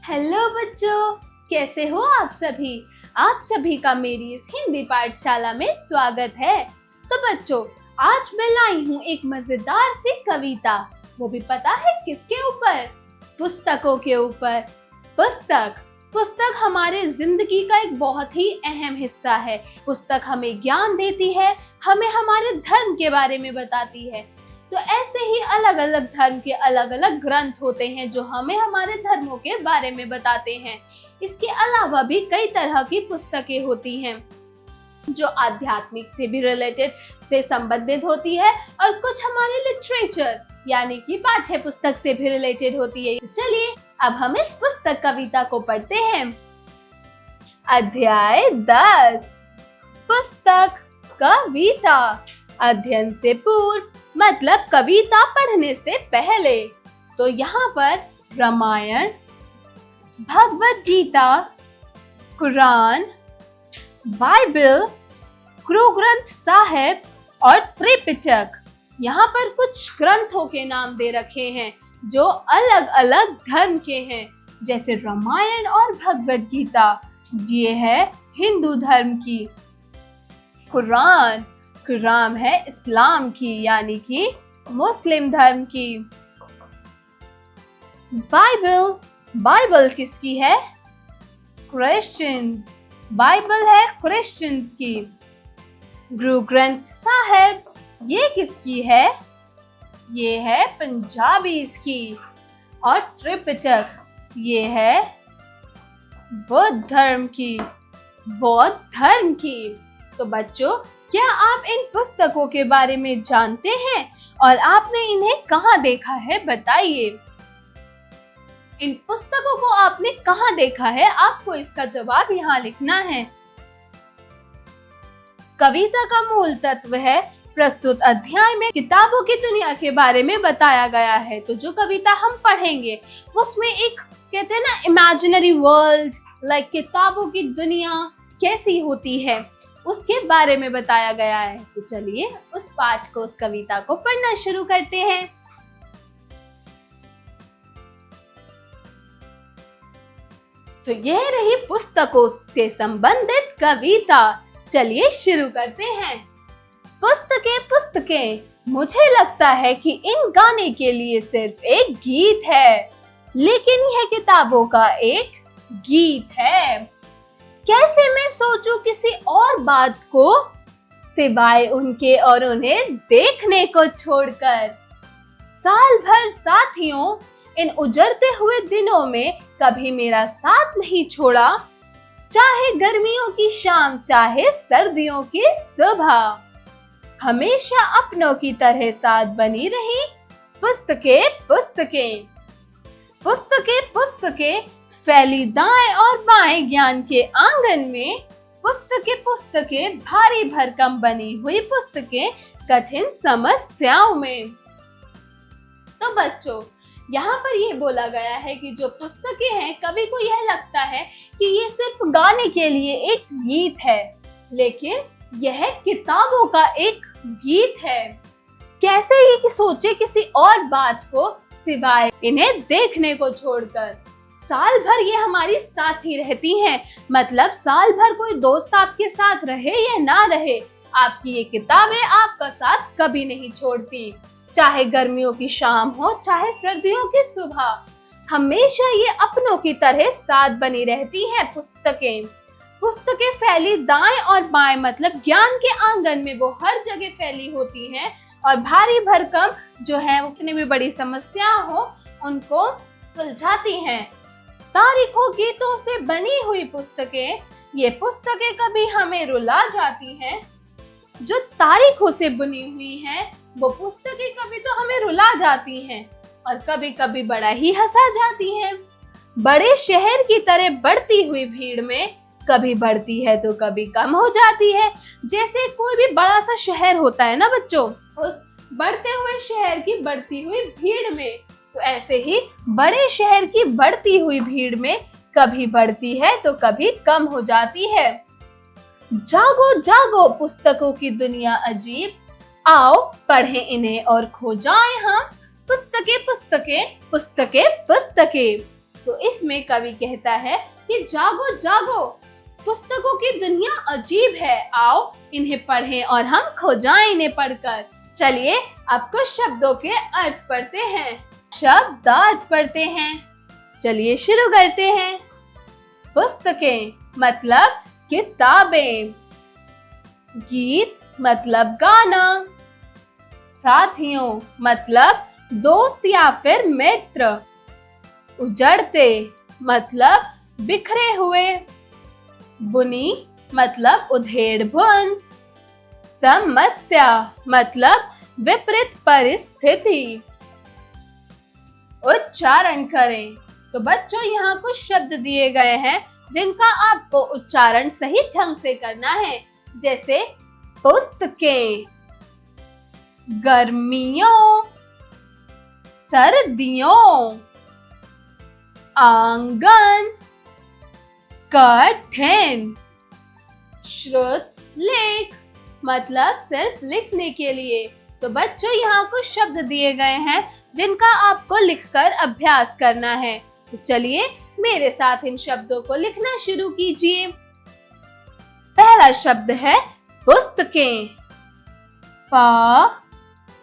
Hello बच्चों, कैसे हो आप सभी। आप सभी का मेरी इस हिंदी पाठशाला में स्वागत है। तो बच्चों, आज मैं लाई हूँ एक मजेदार सी कविता। वो भी पता है किसके ऊपर? पुस्तकों के ऊपर। पुस्तक हमारे जिंदगी का एक बहुत ही अहम हिस्सा है। पुस्तक हमें ज्ञान देती है, हमें हमारे धर्म के बारे में बताती है। तो ऐसे ही अलग अलग धर्म के अलग अलग ग्रंथ होते हैं जो हमें हमारे धर्मों के बारे में बताते हैं। इसके अलावा भी कई तरह की पुस्तकें होती हैं जो आध्यात्मिक से भी रिलेटेड से संबंधित होती है और कुछ हमारे लिटरेचर यानी कि पाठ्य पुस्तक से भी रिलेटेड होती है। चलिए अब हम इस पुस्तक कविता को पढ़ते हैं। अध्याय 10 पुस्तक कविता। अध्ययन से पूर्व मतलब कविता पढ़ने से पहले। तो यहाँ पर रामायण, भगवद गीता, कुरान, बाइबल, गुरु ग्रंथ साहिब और त्रिपिटक, यहाँ पर कुछ ग्रंथों के नाम दे रखे हैं जो अलग अलग धर्म के हैं। जैसे रामायण और भगवद गीता ये है हिंदू धर्म की। कुरान है इस्लाम की यानी कि मुस्लिम धर्म की। बाइबल किसकी है? क्रिश्चियंस। बाइबल है क्रिश्चियंस की। गुरु ग्रंथ साहिब ये किसकी है? ये है पंजाबीज की। और त्रिपिटक ये है बौद्ध धर्म की। तो बच्चों, क्या आप इन पुस्तकों के बारे में जानते हैं और आपने इन्हें कहाँ देखा है? बताइए, इन पुस्तकों को आपने कहाँ देखा है? आपको इसका जवाब यहाँ लिखना है। कविता का मूल तत्व है प्रस्तुत अध्याय में किताबों की दुनिया के बारे में बताया गया है। तो जो कविता हम पढ़ेंगे उसमें एक कहते हैं ना इमेजिनरी वर्ल्ड, लाइक किताबों की दुनिया कैसी होती है उसके बारे में बताया गया है। तो चलिए उस पाठ को, उस कविता को पढ़ना शुरू करते हैं। तो यह रही पुस्तकों से संबंधित कविता। चलिए शुरू करते हैं। पुस्तकें, मुझे लगता है कि इन गाने के लिए सिर्फ एक गीत है, लेकिन यह किताबों का एक गीत है। कैसे मैं सोचूं किसी और बात को सिवाय उनके और उन्हें देखने को छोड़कर। साल भर साथियों, इन उजड़ते हुए दिनों में कभी मेरा साथ नहीं छोड़ा। चाहे गर्मियों की शाम, चाहे सर्दियों की सुबह, हमेशा अपनों की तरह साथ बनी रही पुस्तकें फैली दाएं और बाएं ज्ञान के आंगन में। पुस्तकें भारी भरकम बनी हुई पुस्तकें कठिन समस्याओं में। तो बच्चों, यहाँ पर ये बोला गया है कि जो पुस्तकें हैं, कवि को यह लगता है कि ये सिर्फ गाने के लिए एक गीत है, लेकिन यह किताबों का एक गीत है। कैसे ये कि सोचे किसी और बात को सिवाय इन्हें देखने को छोड़कर। साल भर ये हमारी साथ ही रहती हैं, मतलब साल भर कोई दोस्त आपके साथ रहे या ना रहे, आपकी ये किताबें आपका साथ कभी नहीं छोड़ती। चाहे गर्मियों की शाम हो, चाहे सर्दियों की सुबह, हमेशा ये अपनों की तरह साथ बनी रहती हैं पुस्तकें फैली दाएं और बाएं, मतलब ज्ञान के आंगन में वो हर जगह फैली होती हैं और भारी भरकम जो है वो कितनी भी बड़ी समस्या हो उनको सुलझाती हैं। तारीखों गीतों से बनी हुई पुस्तकें, ये पुस्तकें कभी हमें रुला जाती हैं। जो तारीखों से बनी हुई हैं वो पुस्तकें कभी तो हमें रुला जाती हैं और कभी कभी बड़ा ही हंसा जाती हैं। बड़े शहर की तरह बढ़ती हुई भीड़ में कभी बढ़ती है तो कभी कम हो जाती है। जैसे कोई भी बड़ा सा शहर होता है ना बच्चों, उस बढ़ते हुए शहर की बढ़ती हुई भीड़ में, तो ऐसे ही बड़े शहर की बढ़ती हुई भीड़ में कभी बढ़ती है तो कभी कम हो जाती है। जागो जागो पुस्तकों की दुनिया अजीब, आओ पढ़ें इन्हें और खो जाएं हम। पुस्तकें तो इसमें कवि कहता है कि जागो जागो, पुस्तकों की दुनिया अजीब है, आओ इन्हें पढ़ें और हम खो जाएं इन्हें पढ़कर। चलिए अब कुछ शब्दों के अर्थ पढ़ते हैं, शब्दार्थ पढ़ते हैं। चलिए शुरू करते हैं। पुस्तकें मतलब किताबें, गीत मतलब गाना, साथियों मतलब दोस्त या फिर मित्र, उजड़ते मतलब बिखरे हुए, बुनी मतलब उधेड़ बुन, समस्या मतलब विपरीत परिस्थिति। उच्चारण करें। तो बच्चों यहाँ कुछ शब्द दिए गए हैं जिनका आपको उच्चारण सही ढंग से करना है, जैसे पुस्तकें, गर्मियों, सर्दियों, आंगन, कठिन, श्रुत लेख मतलब सिर्फ लिखने के लिए। तो बच्चों यहाँ कुछ शब्द दिए गए हैं जिनका आपको लिखकर अभ्यास करना है। तो चलिए मेरे साथ इन शब्दों को लिखना शुरू कीजिए। पहला शब्द है पुस्तकें, प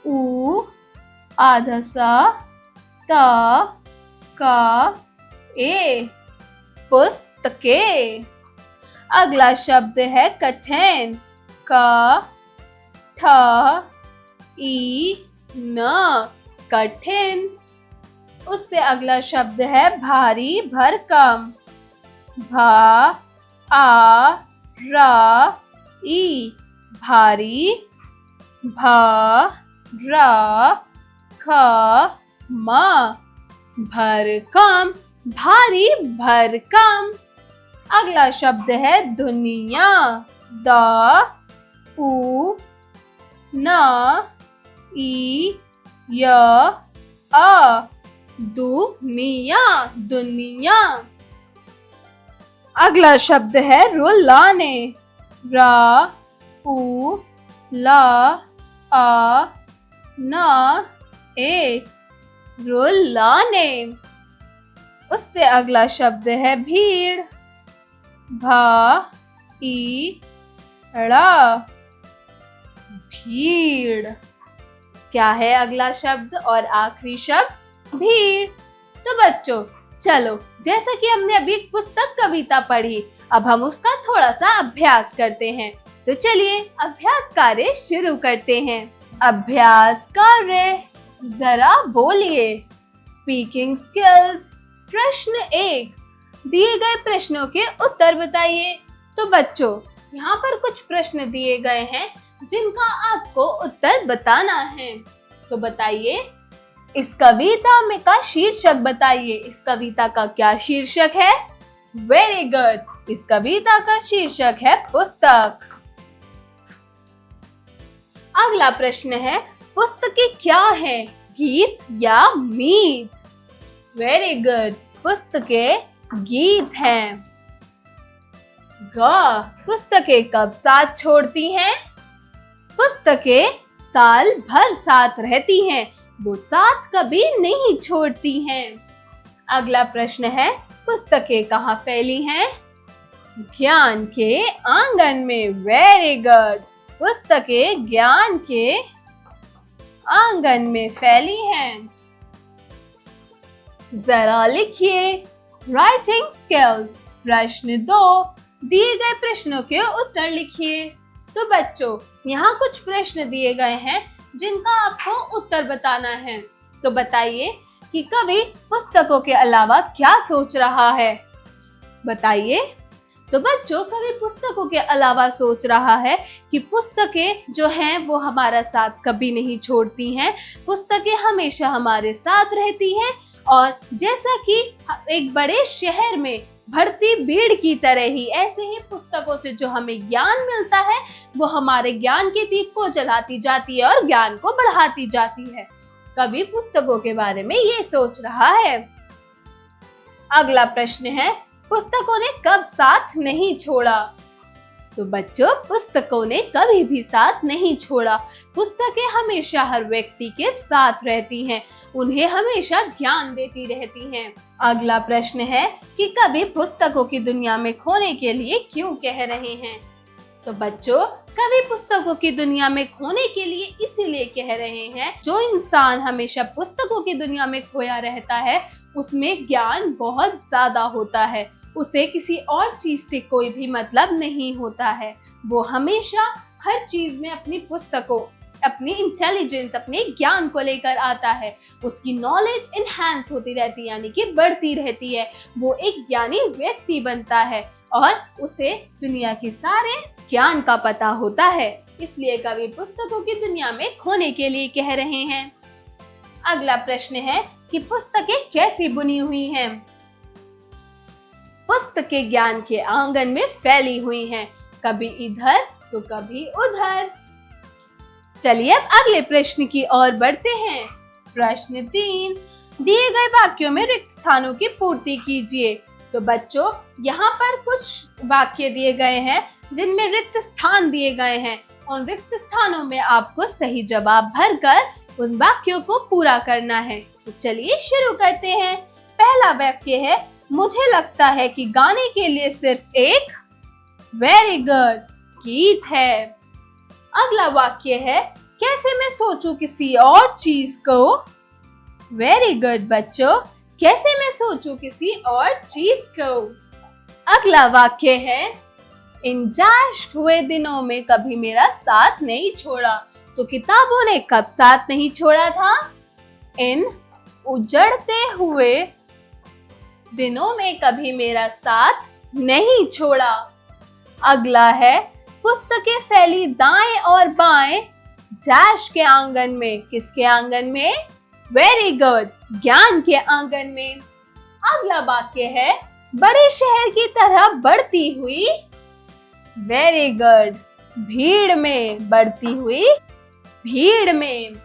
उ आधा सा त क ए, पुस्तकें। अगला शब्द है कठिन, क ठ ई न, कठिन। उससे अगला शब्द है भारी भरकम, भा आ रा ई, भारी, भ रा ख म, भरकम, भारी भरकम। अगला शब्द है दुनिया, द उ न ई य अ, दुनिया, दुनिया। अगला शब्द है रुलाने, र उ ल अ न ए, रुलाने। उससे अगला शब्द है भीड़, भ ई ड़, भीड़। क्या है अगला शब्द और आखिरी शब्द? भीड़। तो बच्चों चलो, जैसा कि हमने अभी एक पुस्तक कविता पढ़ी, अब हम उसका थोड़ा सा अभ्यास करते हैं। तो चलिए अभ्यास कार्य शुरू करते हैं। अभ्यास कार्य, जरा बोलिए। Speaking skills. प्रश्न 1, दिए गए प्रश्नों के उत्तर बताइए। तो बच्चों यहाँ पर कुछ प्रश्न दिए गए हैं जिनका आपको उत्तर बताना है। तो बताइए, इस कविता में का शीर्षक बताइए। इस कविता का क्या शीर्षक है? वेरी गुड, इस कविता का शीर्षक है पुस्तक। अगला प्रश्न है, पुस्तकें क्या है, गीत या मीत? वेरी गुड, पुस्तकें गीत हैं। ग, पुस्तकें कब साथ छोड़ती हैं? पुस्तकें साल भर साथ रहती हैं, वो साथ कभी नहीं छोड़ती हैं। अगला प्रश्न है, पुस्तकें कहाँ फैली हैं? ज्ञान के आंगन में। वेरी गुड, पुस्तकें ज्ञान के आंगन में फैली हैं। जरा लिखिए। Writing skills. प्रश्न 2, दिए गए प्रश्नों के उत्तर लिखिए। तो बच्चों यहाँ कुछ प्रश्न दिए गए हैं जिनका आपको उत्तर बताना है। तो बताइए कि कवि पुस्तकों के अलावा क्या सोच रहा है? बताइए। तो बच्चों कवि पुस्तकों के अलावा सोच रहा है कि पुस्तकें जो हैं वो हमारा साथ कभी नहीं छोड़ती हैं, पुस्तकें हमेशा हमारे साथ रहती हैं और जैसा कि एक बड़े शहर में बढ़ती भीड़ की तरह ही ऐसे ही पुस्तकों से जो हमें ज्ञान मिलता है वो हमारे ज्ञान के दीप को जलाती जाती है और ज्ञान को बढ़ाती जाती है। कवि पुस्तकों के बारे में ये सोच रहा है। अगला प्रश्न है, पुस्तकों ने कब साथ नहीं छोड़ा? तो बच्चों, पुस्तकों ने कभी भी साथ नहीं छोड़ा। पुस्तकें हमेशा हर व्यक्ति के साथ रहती हैं, उन्हें हमेशा ज्ञान देती रहती हैं। अगला प्रश्न है कि कभी पुस्तकों की दुनिया में खोने के लिए क्यों कह रहे हैं? तो बच्चों, कभी पुस्तकों की दुनिया में खोने के लिए इसीलिए कह रहे हैं, जो इंसान हमेशा पुस्तकों की दुनिया में खोया रहता है उसमें ज्ञान बहुत ज्यादा होता है। उसे किसी और चीज से कोई भी मतलब नहीं होता है। वो हमेशा हर चीज में अपनी पुस्तकों, अपनी इंटेलिजेंस, अपने ज्ञान को लेकर आता है। उसकी नॉलेज इनहैंस होती रहती है, यानी कि बढ़ती रहती है। वो एक ज्ञानी व्यक्ति बनता है और उसे दुनिया के सारे ज्ञान का पता होता है। इसलिए कवि पुस्तकों की दुनिया में खोने के लिए कह रहे हैं। अगला प्रश्न है कि पुस्तकें कैसी बुनी हुई हैं? पुस्तकें ज्ञान के आंगन में फैली हुई हैं, कभी इधर तो कभी उधर। चलिए अब अगले प्रश्न की ओर बढ़ते हैं। प्रश्न 3, दिए गए वाक्यों में रिक्त स्थानों की पूर्ति कीजिए। तो बच्चों, यहाँ पर कुछ वाक्य दिए गए हैं जिनमें रिक्त स्थान दिए गए हैं। उन रिक्त स्थानों में आपको सही जवाब भरकर उन वाक्यों को पूरा करना है। तो चलिए शुरू करते हैं। पहला वाक्य है, मुझे लगता है कि गाने के लिए सिर्फ एक वेरी गुड गीत है। अगला वाक्य है, कैसे मैं सोचूं किसी और चीज को। वेरी गुड बच्चों, कैसे मैं सोचूं किसी और चीज को। अगला वाक्य है, इन डैश हुए दिनों में कभी मेरा साथ नहीं छोड़ा। तो किताबों ने कब साथ नहीं छोड़ा था? इन उजड़ते हुए दिनों में कभी मेरा साथ नहीं छोड़ा। अगला है, पुस्तकें फैली दाएं और बाएं डैश के आंगन में। किसके आंगन में? वेरी गुड, ज्ञान के आंगन में। अगला वाक्य है, बड़े शहर की तरह बढ़ती हुई। वेरी गुड, भीड़ में, बढ़ती हुई भीड़ में।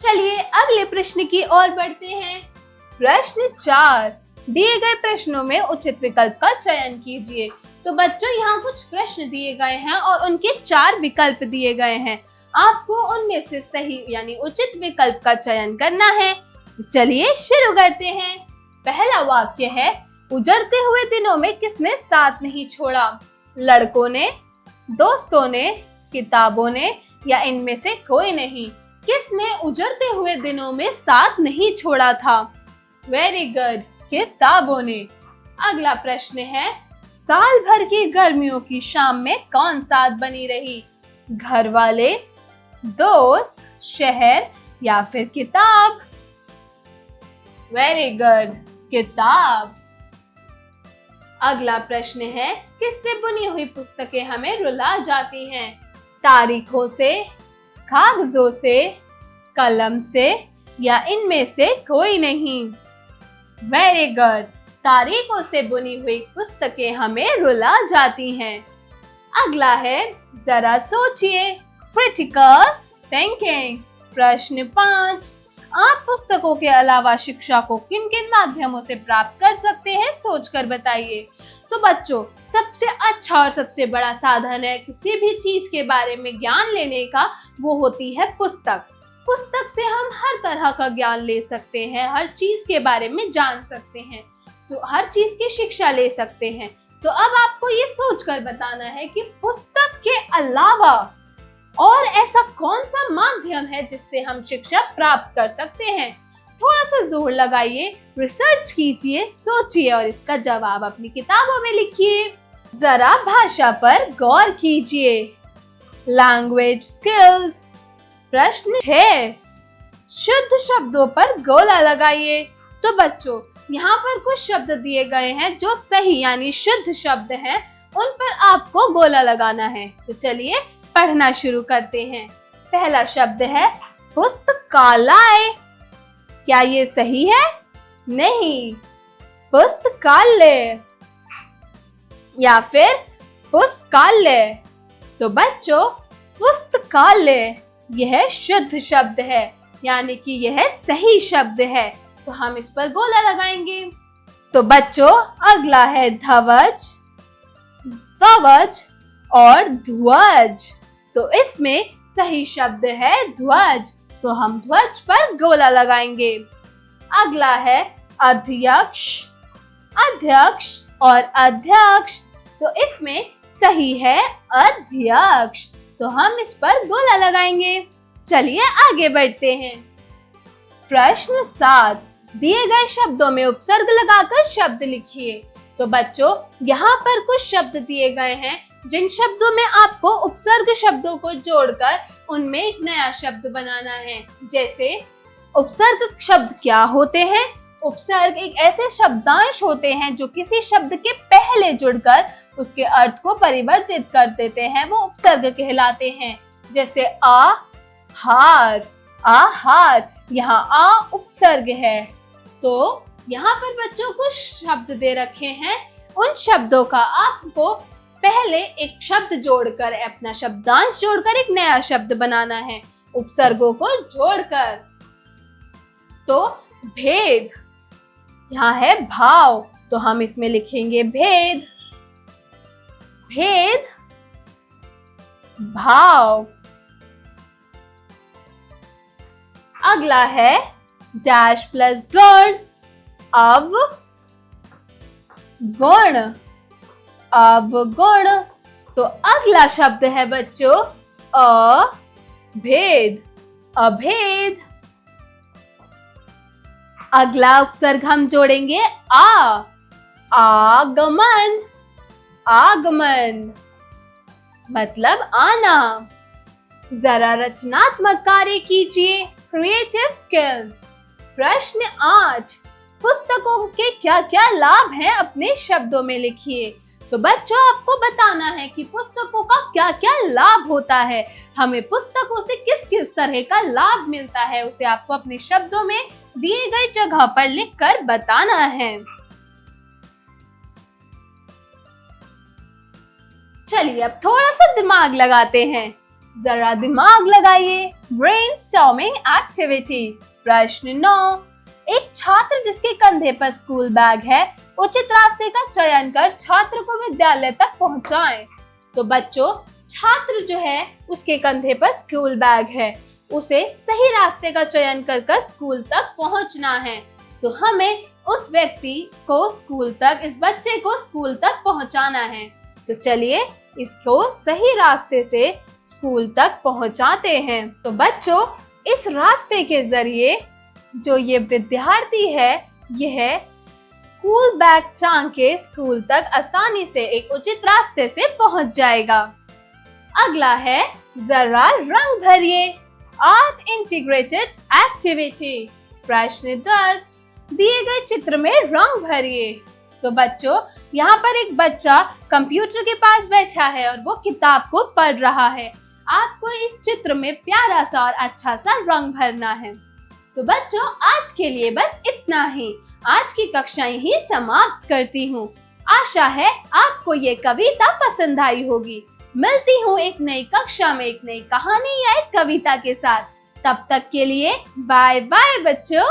चलिए अगले प्रश्न की ओर बढ़ते हैं। प्रश्न 4, दिए गए प्रश्नों में उचित विकल्प का चयन कीजिए। तो बच्चों, यहाँ कुछ प्रश्न दिए गए हैं और उनके 4 विकल्प दिए गए हैं। आपको उनमें से सही यानी उचित विकल्प का चयन करना है। तो चलिए शुरू करते हैं। पहला वाक्य है, उजड़ते हुए दिनों में किसने साथ नहीं छोड़ा? लड़कों ने, दोस्तों ने, किताबों ने या इनमें से कोई नहीं। किसने उजड़ते हुए दिनों में साथ नहीं छोड़ा था? वेरी गुड, किताबों ने। अगला प्रश्न है, साल भर की गर्मियों की शाम में कौन साथ बनी रही? घर वाले, दोस्त, शहर या फिर किताब? वेरी गुड, किताब। अगला प्रश्न है, किससे बुनी हुई पुस्तकें हमें रुला जाती हैं? तारीखों से, कागजों से, कलम से या इनमें से कोई नहीं? वेरी गुड, तारीखों से बुनी हुई पुस्तकें हमें रुला जाती हैं। अगला है, जरा सोचिए, क्रिटिकल थिंकिंग। प्रश्न 5, आप पुस्तकों के अलावा शिक्षा को किन किन माध्यमों से प्राप्त कर सकते हैं, सोचकर बताइए। तो बच्चों, सबसे अच्छा और सबसे बड़ा साधन है किसी भी चीज के बारे में ज्ञान लेने का, वो होती है पुस्तक। पुस्तक से हम हर तरह का ज्ञान ले सकते हैं, हर चीज के बारे में जान सकते हैं, तो हर चीज की शिक्षा ले सकते हैं। तो अब आपको ये सोचकर बताना है कि पुस्तक के अलावा और ऐसा कौन सा माध्यम है जिससे हम शिक्षा प्राप्त कर सकते हैं। थोड़ा सा जोर लगाइए, रिसर्च कीजिए, सोचिए और इसका जवाब अपनी किताबों में लिखिए। जरा भाषा पर गौर कीजिए। Language skills. प्रश्न 6, शुद्ध शब्दों पर गोला लगाइए। तो बच्चों, यहाँ पर कुछ शब्द दिए गए हैं जो सही यानी शुद्ध शब्द हैं, उन पर आपको गोला लगाना है। तो चलिए पढ़ना शुरू करते हैं। पहला शब्द है पुस्तकालय। क्या ये सही है? नहीं, पुस्तकालय या फिर पुस्तकालय। तो बच्चों, पुस्तकालय यह शुद्ध शब्द है, यानी कि यह सही शब्द है, तो हम इस पर गोला लगाएंगे। तो बच्चों, अगला है ध्वज। कवच और ध्वज। तो इसमें सही शब्द है ध्वज, तो हम ध्वज पर गोला लगाएंगे। अगला है अध्यक्ष, अध्यक्ष और अध्यक्ष, तो इसमें सही है अध्यक्ष, तो हम इस पर गोला लगाएंगे। चलिए आगे बढ़ते हैं। प्रश्न 7, दिए गए शब्दों में उपसर्ग लगाकर शब्द लिखिए। तो बच्चों, यहाँ पर कुछ शब्द दिए गए हैं जिन शब्दों में आपको उपसर्ग शब्दों को जोड़कर उनमें एक नया शब्द बनाना है। जैसे उपसर्ग शब्द क्या होते हैं? उपसर्ग एक ऐसे शब्दांश होते हैं जो किसी शब्द के पहले जुड़कर उसके अर्थ को परिवर्तित कर देते हैं, वो उपसर्ग कहलाते हैं। जैसे आ हार, आहार, यहाँ आ उपसर्ग है। तो यहाँ पर बच्चों कुछ शब्द दे रखे हैं, उन शब्दों का आपको पहले एक शब्द जोड़कर, अपना शब्दांश जोड़कर एक नया शब्द बनाना है, उपसर्गों को जोड़कर। तो भेद, यहाँ है भाव, तो हम इसमें लिखेंगे भेद, भेद भाव। अगला है डैश प्लस गण, अब गुण, अवगुण। तो अगला शब्द है बच्चों अभेद, अभेद। अगला उपसर्ग हम जोड़ेंगे आ, आगमन, आगमन मतलब आना। जरा रचनात्मक कार्य कीजिए, क्रिएटिव स्किल्स। प्रश्न 8, पुस्तकों के क्या क्या लाभ हैं अपने शब्दों में लिखिए। तो बच्चों, आपको बताना है कि पुस्तकों का क्या क्या लाभ होता है, हमें पुस्तकों से किस किस तरह का लाभ मिलता है, उसे आपको अपने शब्दों में दिए गए जगह पर लिखकर बताना है। चलिए अब थोड़ा सा दिमाग लगाते हैं, जरा दिमाग लगाइए। Brainstorming activity. प्रश्न 9, एक छात्र जिसके कंधे पर स्कूल बैग है, उचित रास्ते का चयन कर छात्र को विद्यालय तक पहुंचाएं। तो बच्चों, छात्र जो है उसके कंधे पर स्कूल बैग है, उसे सही रास्ते का चयन कर स्कूल तक पहुंचना है। तो हमें उस व्यक्ति को स्कूल तक, इस बच्चे को स्कूल तक पहुंचाना है। तो चलिए इसको सही रास्ते से स्कूल तक पहुंचाते हैं। तो बच्चों, इस रास्ते के जरिए जो ये विद्यार्थी है, यह स्कूल बैग टांग के स्कूल तक आसानी से एक उचित रास्ते से पहुंच जाएगा। अगला है जरा रंग भरिए, आर्ट इंटीग्रेटेड एक्टिविटी। प्रश्न 10, दिए गए चित्र में रंग भरिए। तो बच्चों, यहाँ पर एक बच्चा कंप्यूटर के पास बैठा है और वो किताब को पढ़ रहा है। आपको इस चित्र में प्यारा सा और अच्छा सा रंग भरना है। तो बच्चों, आज के लिए बस इतना ही। आज की कक्षा यही समाप्त करती हूँ। आशा है आपको ये कविता पसंद आई होगी। मिलती हूँ एक नई कक्षा में एक नई कहानी या एक कविता के साथ। तब तक के लिए बाय बाय बच्चों।